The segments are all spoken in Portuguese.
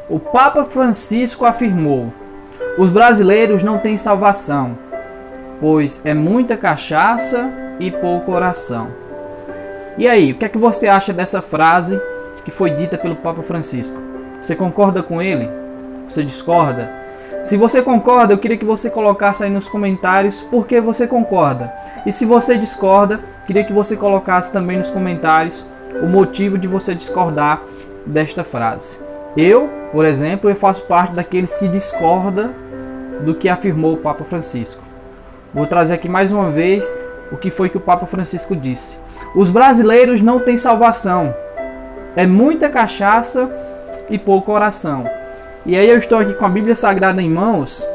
o Papa Francisco afirmou: os brasileiros não têm salvação, pois é muita cachaça e pouco oração. E aí, o que é que você acha dessa frase que foi dita pelo Papa Francisco? Você concorda com ele? Você discorda? Se você concorda, eu queria que você colocasse aí nos comentários por que você concorda. E se você discorda, queria que você colocasse também nos comentários o motivo de você discordar desta frase. Eu, por exemplo, eu faço parte daqueles que discordam do que afirmou o Papa Francisco. Vou trazer aqui mais uma vez o que foi que o Papa Francisco disse. Os brasileiros não têm salvação. É muita cachaça e pouca oração. E aí eu estou aqui com a Bíblia Sagrada em mãos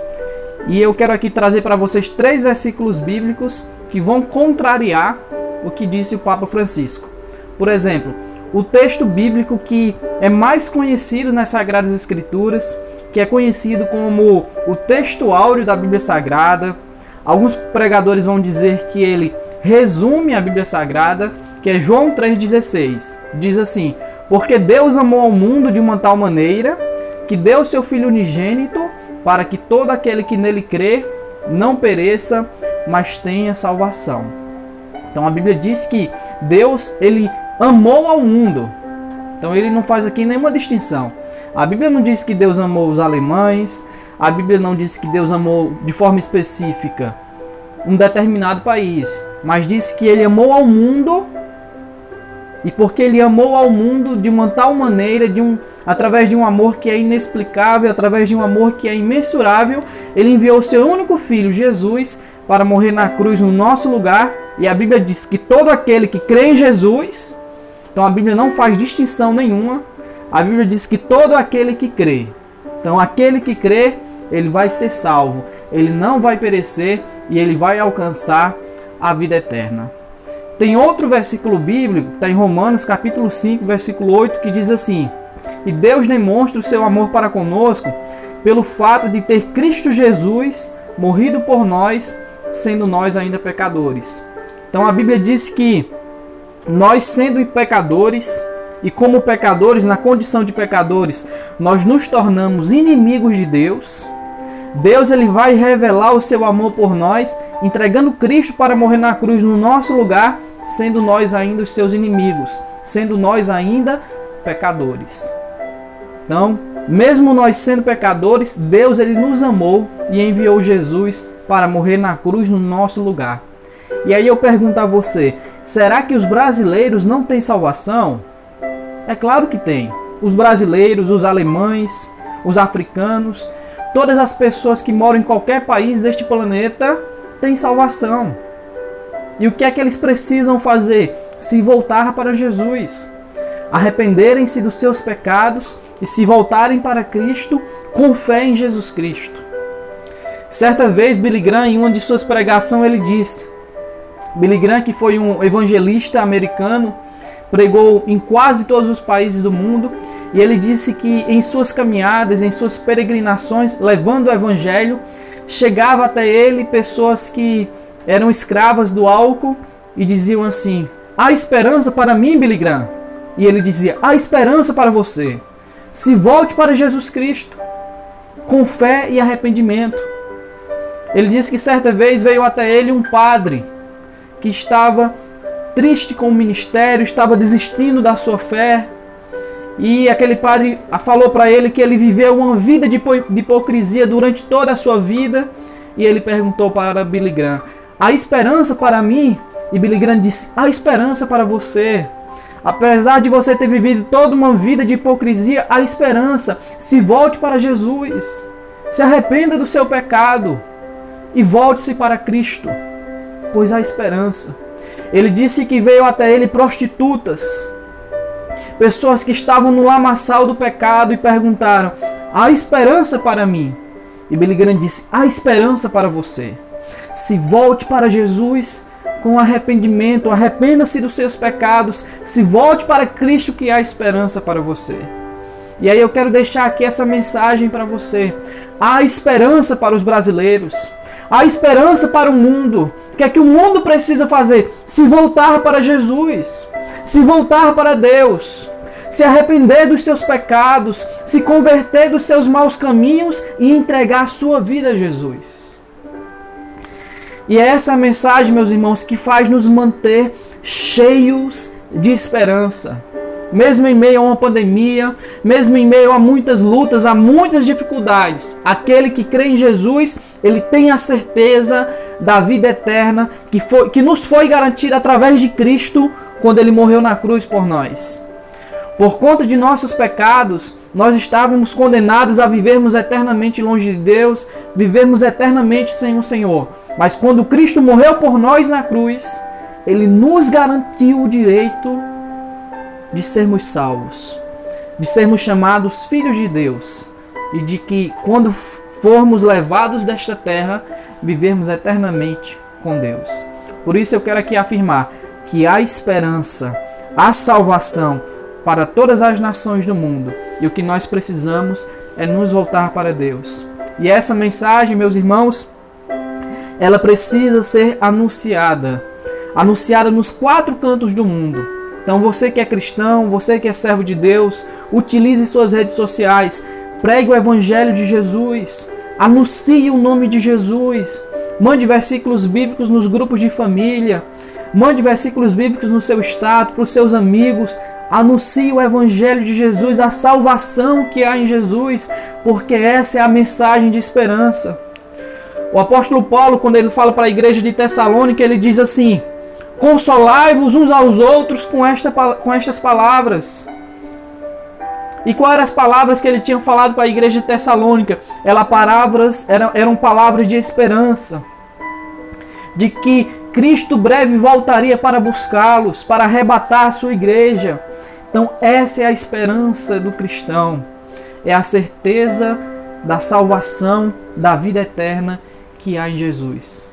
e eu quero aqui trazer para vocês 3 versículos bíblicos que vão contrariar o que disse o Papa Francisco. Por exemplo, o texto bíblico que é mais conhecido nas Sagradas Escrituras, que é conhecido como o texto áureo da Bíblia Sagrada. Alguns pregadores vão dizer que ele resume a Bíblia Sagrada, que é João 3,16. Diz assim: porque Deus amou ao mundo de uma tal maneira que deu o seu Filho unigênito para que todo aquele que nele crê não pereça, mas tenha salvação. Então a Bíblia diz que Deus, ele amou ao mundo. Então ele não faz aqui nenhuma distinção. A Bíblia não diz que Deus amou os alemães. A Bíblia não diz que Deus amou de forma específica um determinado país. Mas diz que ele amou ao mundo. E porque ele amou ao mundo de uma tal maneira, através de um amor que é inexplicável, através de um amor que é imensurável, ele enviou o seu único filho, Jesus, para morrer na cruz no nosso lugar. E a Bíblia diz que todo aquele que crê em Jesus, então a Bíblia não faz distinção nenhuma, a Bíblia diz que todo aquele que crê, então aquele que crê, ele vai ser salvo, ele não vai perecer e ele vai alcançar a vida eterna. Tem outro versículo bíblico, está em Romanos capítulo 5, versículo 8, que diz assim: e Deus demonstra o seu amor para conosco pelo fato de ter Cristo Jesus morrido por nós, sendo nós ainda pecadores. Então a Bíblia diz que nós, sendo pecadores, e como pecadores, na condição de pecadores, nós nos tornamos inimigos de Deus. Deus, ele vai revelar o seu amor por nós, entregando Cristo para morrer na cruz no nosso lugar, sendo nós ainda os seus inimigos, sendo nós ainda pecadores. Então, mesmo nós sendo pecadores, Deus, ele nos amou e enviou Jesus para morrer na cruz no nosso lugar. E aí eu pergunto a você, será que os brasileiros não têm salvação? É claro que tem. Os brasileiros, os alemães, os africanos, todas as pessoas que moram em qualquer país deste planeta têm salvação. E o que é que eles precisam fazer? Se voltar para Jesus, arrependerem-se dos seus pecados e se voltarem para Cristo com fé em Jesus Cristo. Certa vez, Billy Graham, em uma de suas pregações, ele disse, Billy Graham, que foi um evangelista americano, pregou em quase todos os países do mundo, e ele disse que em suas caminhadas, em suas peregrinações, levando o evangelho, chegava até ele pessoas que eram escravas do álcool e diziam assim: há esperança para mim, Billy Graham? E ele dizia: há esperança para você. Se volte para Jesus Cristo, com fé e arrependimento. Ele disse que certa vez veio até ele um padre que estava triste com o ministério, estava desistindo da sua fé. E aquele padre falou para ele que ele viveu uma vida de hipocrisia durante toda a sua vida. E ele perguntou para Billy Graham: há esperança para mim? E Billy Graham disse: há esperança para você. Apesar de você ter vivido toda uma vida de hipocrisia, há esperança. Se volte para Jesus. Se arrependa do seu pecado e volte-se para Cristo, pois há esperança. Ele disse que veio até ele prostitutas, pessoas que estavam no lamaçal do pecado, e perguntaram: há esperança para mim? E Billy Graham disse: há esperança para você. Se volte para Jesus com arrependimento, arrependa-se dos seus pecados, se volte para Cristo, que há esperança para você. E aí eu quero deixar aqui essa mensagem para você. Há esperança para os brasileiros. Há esperança para o mundo. O que é que o mundo precisa fazer? Se voltar para Jesus. Se voltar para Deus. se arrepender dos seus pecados, se converter dos seus maus caminhos e entregar a sua vida a Jesus. E é essa mensagem, meus irmãos, que faz nos manter cheios de esperança. Mesmo em meio a uma pandemia, mesmo em meio a muitas lutas, a muitas dificuldades, aquele que crê em Jesus, ele tem a certeza da vida eterna que nos foi garantida através de Cristo quando ele morreu na cruz por nós. Por conta de nossos pecados, nós estávamos condenados a vivermos eternamente longe de Deus, vivermos eternamente sem o Senhor. Mas quando Cristo morreu por nós na cruz, ele nos garantiu o direito de sermos salvos, de sermos chamados filhos de Deus e de que quando formos levados desta terra, vivermos eternamente com Deus. Por isso eu quero aqui afirmar que há esperança, há salvação para todas as nações do mundo, e o que nós precisamos é nos voltar para Deus. E essa mensagem, meus irmãos, ela precisa ser anunciada nos 4 cantos do mundo. Então você que é cristão, você que é servo de Deus, utilize suas redes sociais, pregue o evangelho de Jesus, anuncie o nome de Jesus, mande versículos bíblicos nos grupos de família, mande versículos bíblicos no seu estado, para os seus amigos. Anuncie o evangelho de Jesus, a salvação que há em Jesus, porque essa é a mensagem de esperança. O apóstolo Paulo, quando ele fala para a igreja de Tessalônica, ele diz assim: consolai-vos uns aos outros com estas palavras. E quais eram as palavras que ele tinha falado para a igreja de Tessalônica? Eram palavras de esperança, de que Cristo breve voltaria para buscá-los, para arrebatar a sua igreja. Então essa é a esperança do cristão, é a certeza da salvação, da vida eterna que há em Jesus.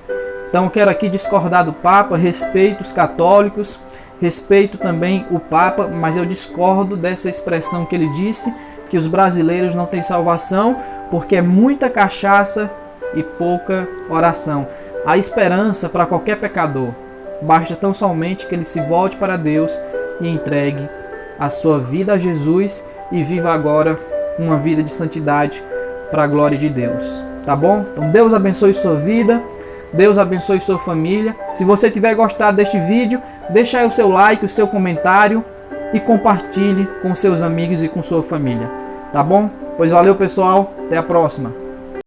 Então eu quero aqui discordar do Papa, respeito os católicos, respeito também o Papa, mas eu discordo dessa expressão que ele disse, que os brasileiros não têm salvação, porque é muita cachaça e pouca oração. Há esperança para qualquer pecador, basta tão somente que ele se volte para Deus e entregue a sua vida a Jesus e viva agora uma vida de santidade para a glória de Deus, tá bom? Então Deus abençoe sua vida, Deus abençoe sua família. Se você tiver gostado deste vídeo, deixa aí o seu like, o seu comentário e compartilhe com seus amigos e com sua família, tá bom? Pois valeu, pessoal, até a próxima.